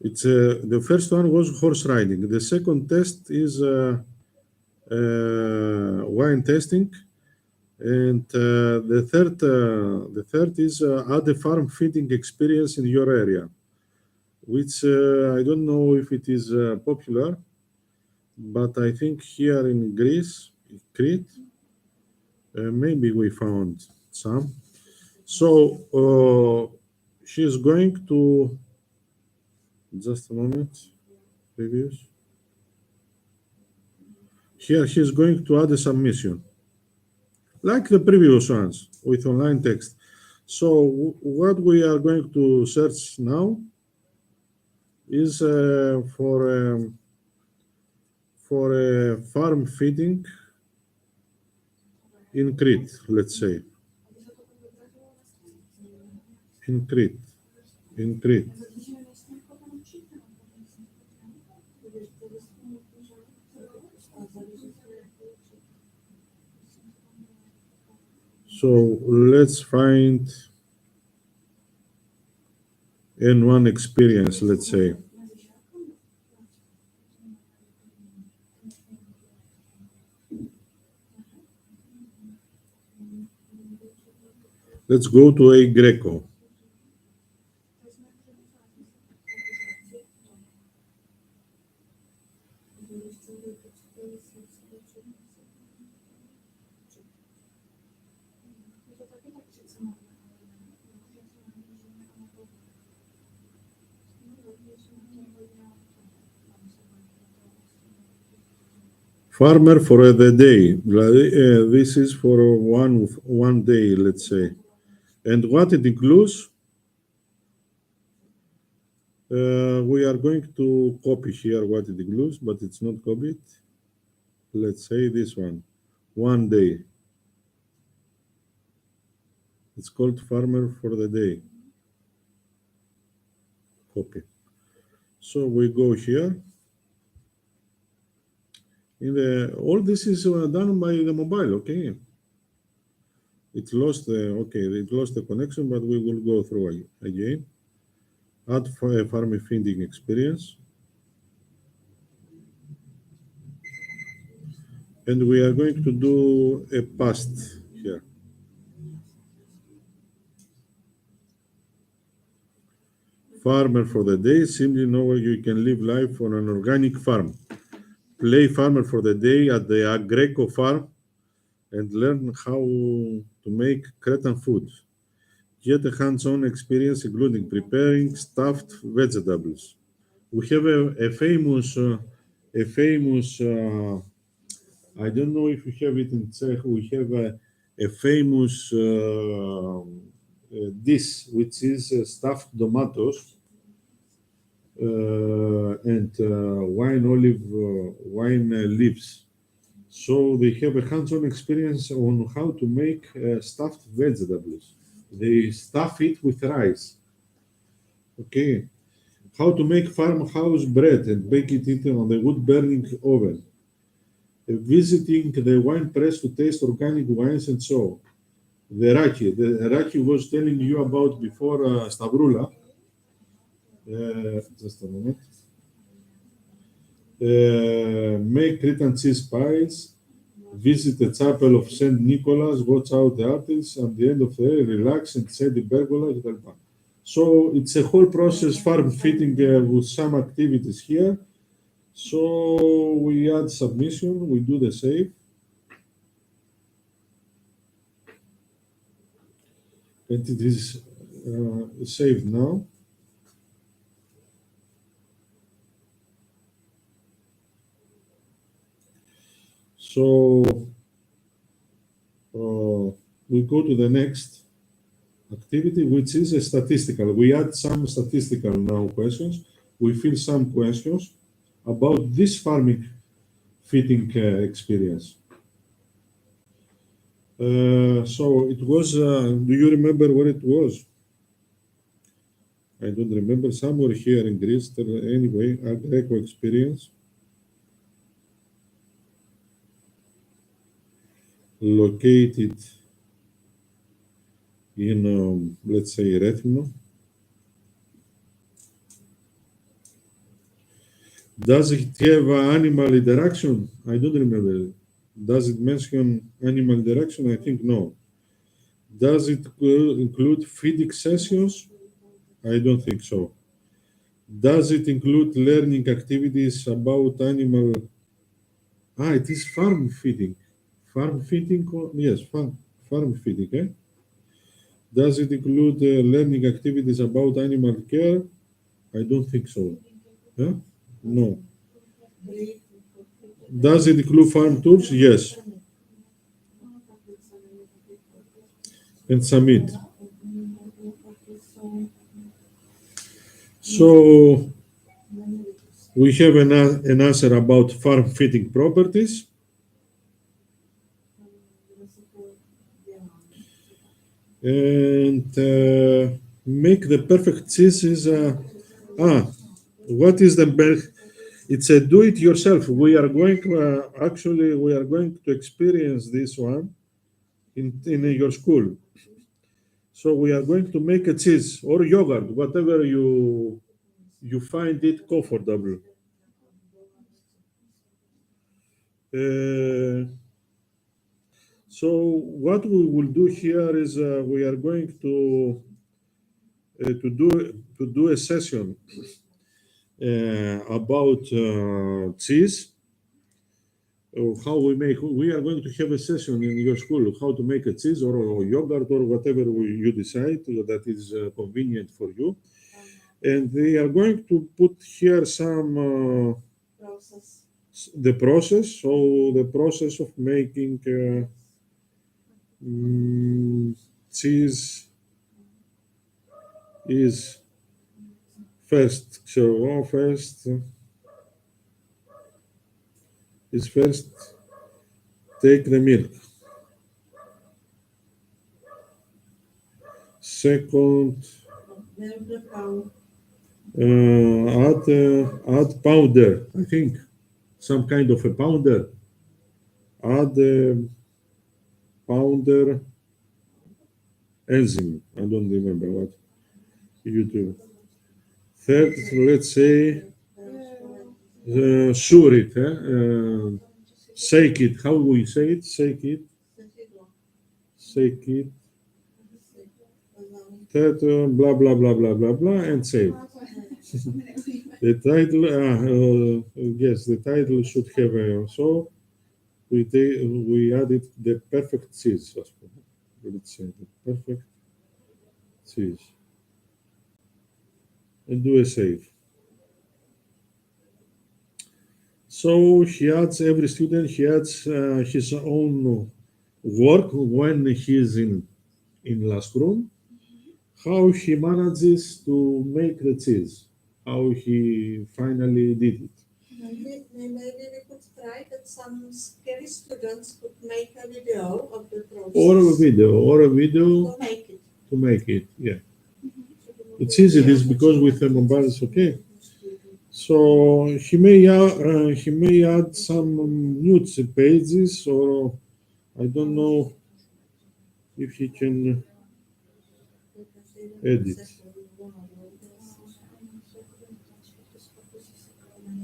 It's the first one was horse riding. The second test is wine tasting, and the third is add a farm feeding experience in your area, which I don't know if it is popular, but I think here in Greece, Crete, maybe we found some. So she's going to just a moment. Previous. Here she's going to add a submission, like the previous ones with online text. So what we are going to search now is for farm feeding in Crete, let's say. In Crete. In Crete. So let's find N1 experience, let's say. Let's go to a Greco. Farmer for the day. This is for one day, let's say. And what it includes, we are going to copy here what it includes, but it's not copied. Let's say this one day. It's called farmer for the day. Copy. So we go here. All this is done by the mobile, okay? It lost the connection, but we will go through again. Add for a farm feeding experience. And we are going to do a past here. Farmer for the day, simply know where you can live life on an organic farm. Play farmer for the day at the Agreco farm and learn how to make Cretan food. Get a hands-on experience including preparing stuffed vegetables. We have a famous, I don't know if we have it in Czech, we have a famous dish which is stuffed tomatoes and wine leaves. So they have a hands-on experience on how to make stuffed vegetables. They stuff it with rice. Okay. How to make farmhouse bread and bake it on the wood-burning oven. Visiting the wine press to taste organic wines and so on. The Raki was telling you about before Stavroula. Just a moment. Make Cretan cheese pies. Visit the chapel of St. Nicholas. Watch out the artists. At the end of the day, relax and say the pergola. So it's a whole process, farm feeding with some activities here. So we add submission. We do the save. And it is saved now. So we we go to the next activity, which is a statistical. We add some statistical now questions. We fill some questions about this farming fitting experience. So it was, do you remember where it was? I don't remember, somewhere here in Greece. Anyway, Agreco experience. Located in, let's say, Rethymno. Does it have animal interaction? I don't remember. Does it mention animal interaction? I think no. Does it include feeding sessions? I don't think so. Does it include learning activities about animal? It is farm feeding. Farm feeding? Yes, farm feeding. Eh? Does it include learning activities about animal care? I don't think so. Huh? No. Does it include farm tools? Yes. And submit. So we have an answer about farm fitting properties. And make the perfect cheese is what is the best? It's a do-it-yourself. We are going to experience this one in your school. So we are going to make a cheese or yogurt, whatever you find it comfortable. So what we will do here is we are going to do a session about cheese. How we are going to have a session in your school how to make a cheese or yogurt or whatever you decide that is convenient for you. And we are going to put here some the process. So the process of making cheese is first take the milk. Second, add powder. I think some kind of a powder. Add powder enzyme. I don't remember what you do. Third, let's say sure it. Shake it. How do we say it? Shake it. Shake it. Third, blah blah blah blah blah blah, and save. The title, yes, the title should have so we added the perfect cheese. Let's say the perfect cheese, and do a save. So every student adds his own work when he is in classroom. How he manages to make the cheese, how he finally did it. Maybe we could try that some scary students could make a video of the process. Or a video To make it. Yeah. It's easy this because with the mobile it's okay. So he may add some nudes pages, or I don't know if he can edit.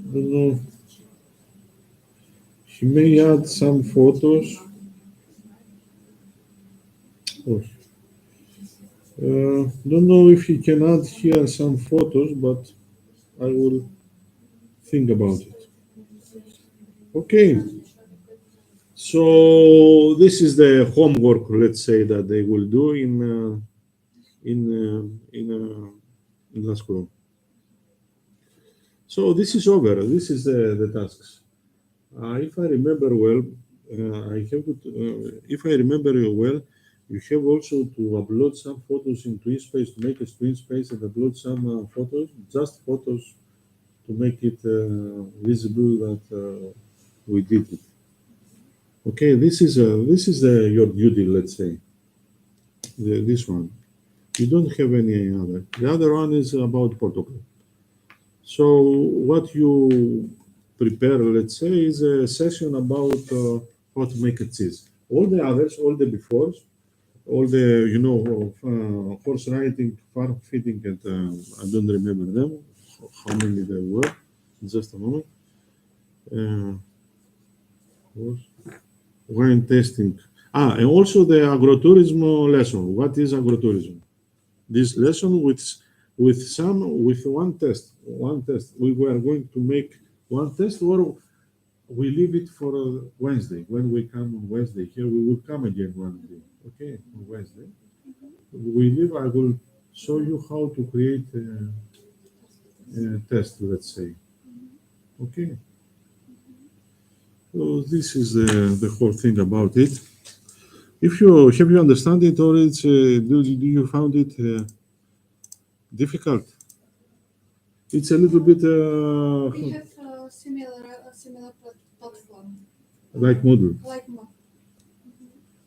I don't know. He may add some photos. Don't know if he can add here some photos, but I will think about it. Okay. So this is the homework, let's say, that they will do in the school. So this is over. This is the tasks. If I remember well, if I remember well, You have also to upload some photos in TwinSpace to make a TwinSpace and upload some photos, just photos, to make it visible that we did it. Okay, this is your duty, let's say. This one. You don't have any other. The other one is about protocol. So what you prepare, let's say, is a session about how to make a cheese. All the others, all the befores, all the horse riding, farm feeding, and I don't remember them, how many there were. Just a moment. Wine tasting. And also the agrotourism lesson. What is agrotourism? This lesson with one test. One test. We were going to make one test, or we leave it for Wednesday. When we come on Wednesday here, we will come again one day. Okay, on Wednesday. We leave. I will show you how to create a test. Let's say. Okay. So this is the whole thing about it. If you have you understand it, or it's do you found it difficult? It's a little bit We have a similar platform, like Moodle. like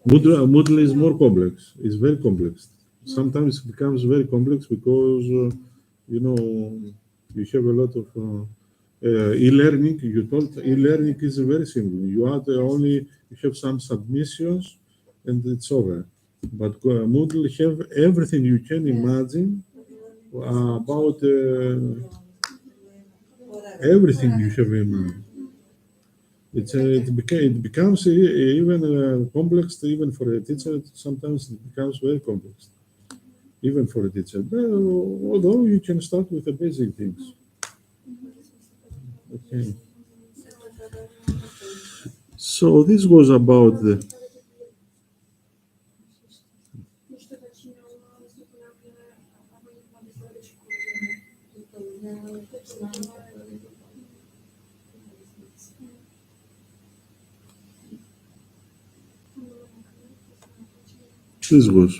Moodle. Moodle is more complex. It's very complex. Sometimes it becomes very complex because you have a lot of e-learning. You told e-learning is very simple. You have some submissions, and it's over. But Moodle have everything you can imagine about everything you have in mind. It becomes even complex even for a teacher. Sometimes it becomes very complex, even for a teacher. Although you can start with the basic things. Okay. So this was about the. Jeszcze zacznę zupełnie, albo nie ma wysłać This was.